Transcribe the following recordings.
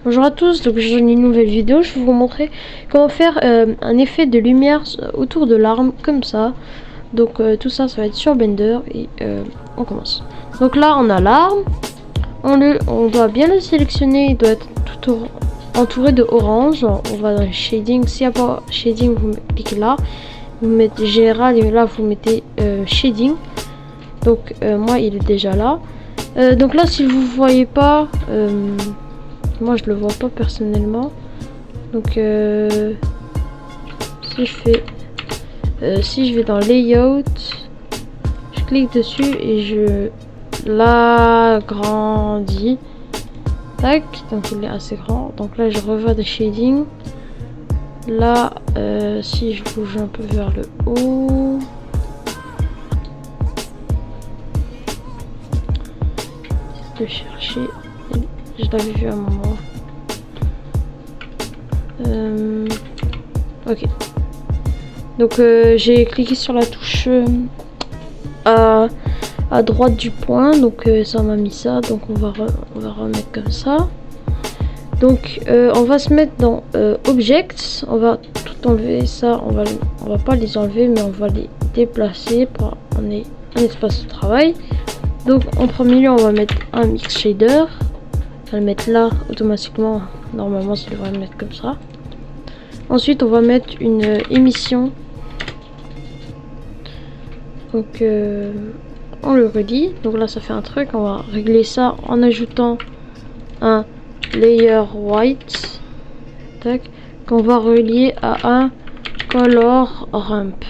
Bonjour à tous, donc j'ai une nouvelle vidéo, je vais vous montrer comment faire un effet de lumière autour de l'arme, comme ça. Donc tout ça, ça va être sur Blender et on commence. Donc là, on a l'arme, on doit bien le sélectionner, il doit être tout entouré de orange. On va dans le shading, s'il n'y a pas shading, vous cliquez là, vous mettez général et là vous mettez shading. Donc moi, il est déjà là. Donc là, si vous voyez pas... moi je le vois pas personnellement, donc si je fais si je vais dans layout, je clique dessus et je l'agrandis, tac, donc il est assez grand. Donc là je revois des shading, là si je bouge un peu vers le haut, de chercher, je l'avais vu à un moment. Ok. Donc j'ai cliqué sur la touche à droite du point, donc ça m'a mis ça. Donc on va remettre comme ça. Donc on va se mettre dans Objects. On va tout enlever ça. On va pas les enlever, mais on va les déplacer pour un espace de travail. Donc en premier lieu, on va mettre un mix shader. On va le mettre là automatiquement. Normalement, ça devrait le mettre comme ça. Ensuite, on va mettre une émission. Donc on le relie. Donc là, ça fait un truc. On va régler ça en ajoutant un layer white. Tac. Qu'on va relier à un color ramp.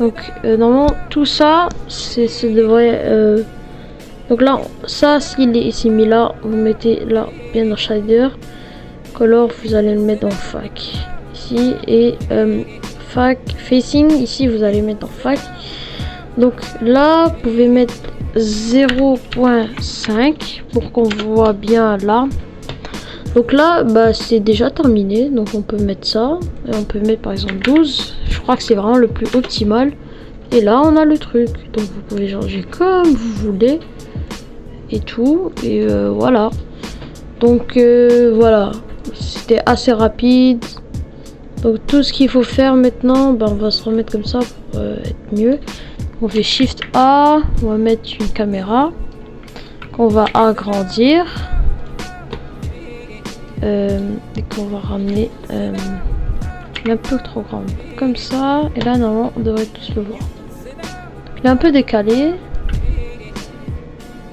Donc normalement tout ça, ça devrait. Donc là, ça, s'il est ici mis là, vous mettez là bien dans shader. Color, vous allez le mettre dans fac ici et fac facing ici, vous allez mettre dans fac. Donc là, vous pouvez mettre 0.5 pour qu'on voit bien là. Donc là, bah, c'est déjà terminé. Donc on peut mettre ça. Et on peut mettre par exemple 12. Je crois que c'est vraiment le plus optimal. Et là, on a le truc. Donc vous pouvez changer comme vous voulez. Et tout. Et voilà. Donc voilà. C'était assez rapide. Donc tout ce qu'il faut faire maintenant, bah, on va se remettre comme ça pour être mieux. On fait Shift A. On va mettre une caméra. Qu'on va agrandir. Et qu'on va ramener un peu trop grand comme ça, et là normalement on devrait tous le voir. Il est un peu décalé,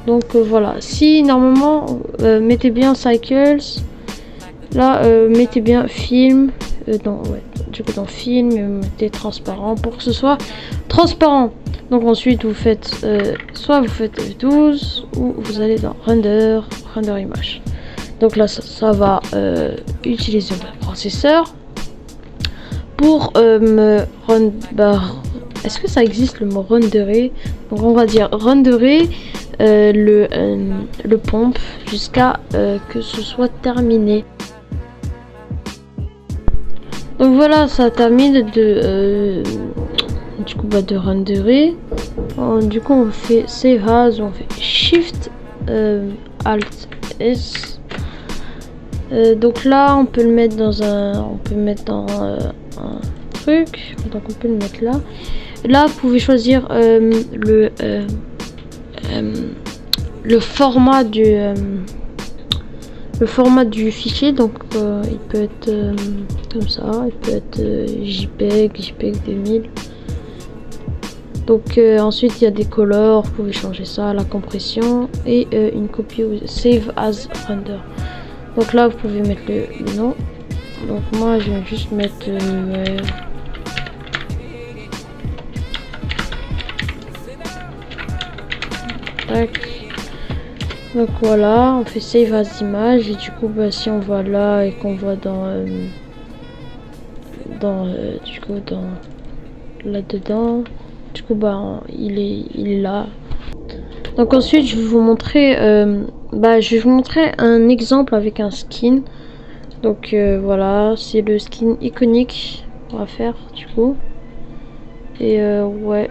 donc voilà. Si normalement mettez bien cycles là, mettez bien film du coup dans film, mettez transparent pour que ce soit transparent. Donc ensuite vous faites soit vous faites F12 ou vous allez dans render image. Donc là, ça va utiliser le processeur pour me render. Est-ce que ça existe le mot renderer? Donc on va dire renderer le pompe jusqu'à que ce soit terminé. Donc voilà, ça termine de du coup de renderer. Du coup on fait save as, on fait Shift Alt S. Donc là on peut le mettre dans un truc, donc on peut le mettre là. Là vous pouvez choisir le format du fichier. Donc il peut être comme ça, il peut être JPEG 2000. Donc ensuite il y a des colors, vous pouvez changer ça, la compression et une copie save as render. Donc là, vous pouvez mettre le nom. Donc moi, je vais juste mettre tac. Donc voilà, on fait save as image et du coup, bah, si on va là et qu'on voit dans là-dedans, du coup, bah, il est là. Donc ensuite, je vais vous montrer un exemple avec un skin. Donc voilà, c'est le skin iconique qu'on va faire du coup. Et ouais.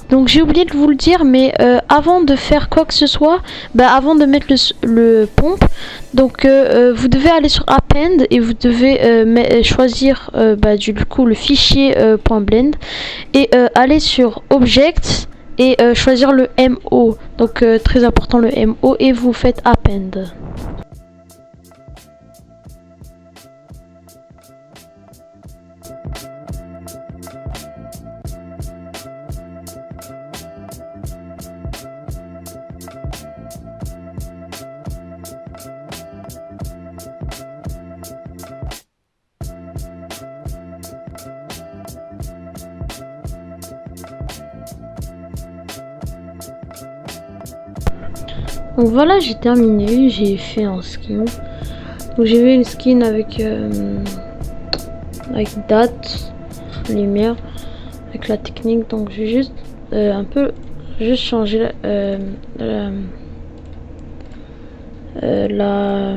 donc j'ai oublié de vous le dire, mais avant de faire quoi que ce soit, avant de mettre le pompe, donc vous devez aller sur Append et vous devez choisir du coup le fichier .blend et aller sur Object et choisir le MO. Donc très important le MO, et vous faites Append. Donc voilà, j'ai terminé, j'ai fait un skin. Donc j'ai fait une skin avec date, lumière, avec la technique. Donc j'ai juste juste changer la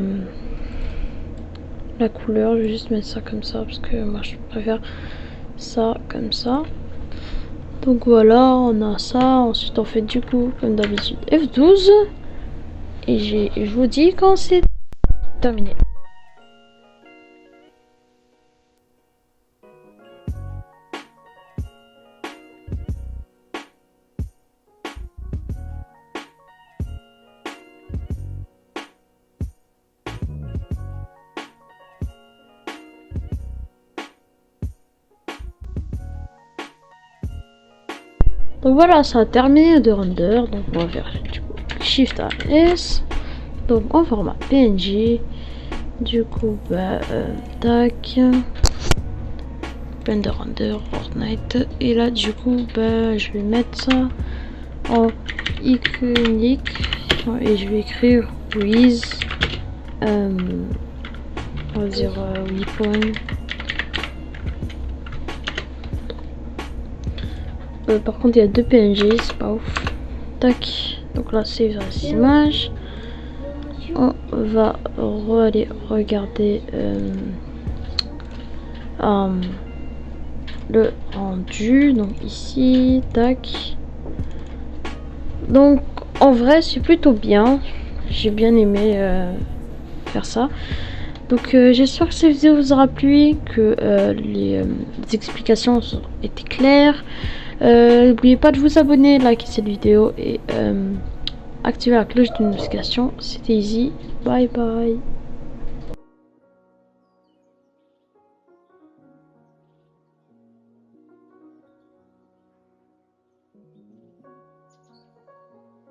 couleur. Je vais juste mettre ça comme ça parce que moi je préfère ça comme ça. Donc voilà, on a ça. Ensuite on fait du coup comme d'habitude F12. Et je vous dis quand c'est terminé. Donc voilà, ça a terminé de render. Donc on va faire du coup Shift A S. Donc en format PNG. Du coup tac. Blender render Fortnite. Et là du coup je vais mettre ça en iconique. Et je vais écrire with on va dire weapon. Par contre il y a deux PNG, c'est pas ouf. Tac, donc là c'est les images. On va aller regarder le rendu. Donc ici, tac. Donc en vrai c'est plutôt bien. J'ai bien aimé faire ça. Donc j'espère que cette vidéo vous aura plu, que les explications ont été claires. N'oubliez pas de vous abonner, liker cette vidéo et activer la cloche de notification. C'était Easy. Bye bye.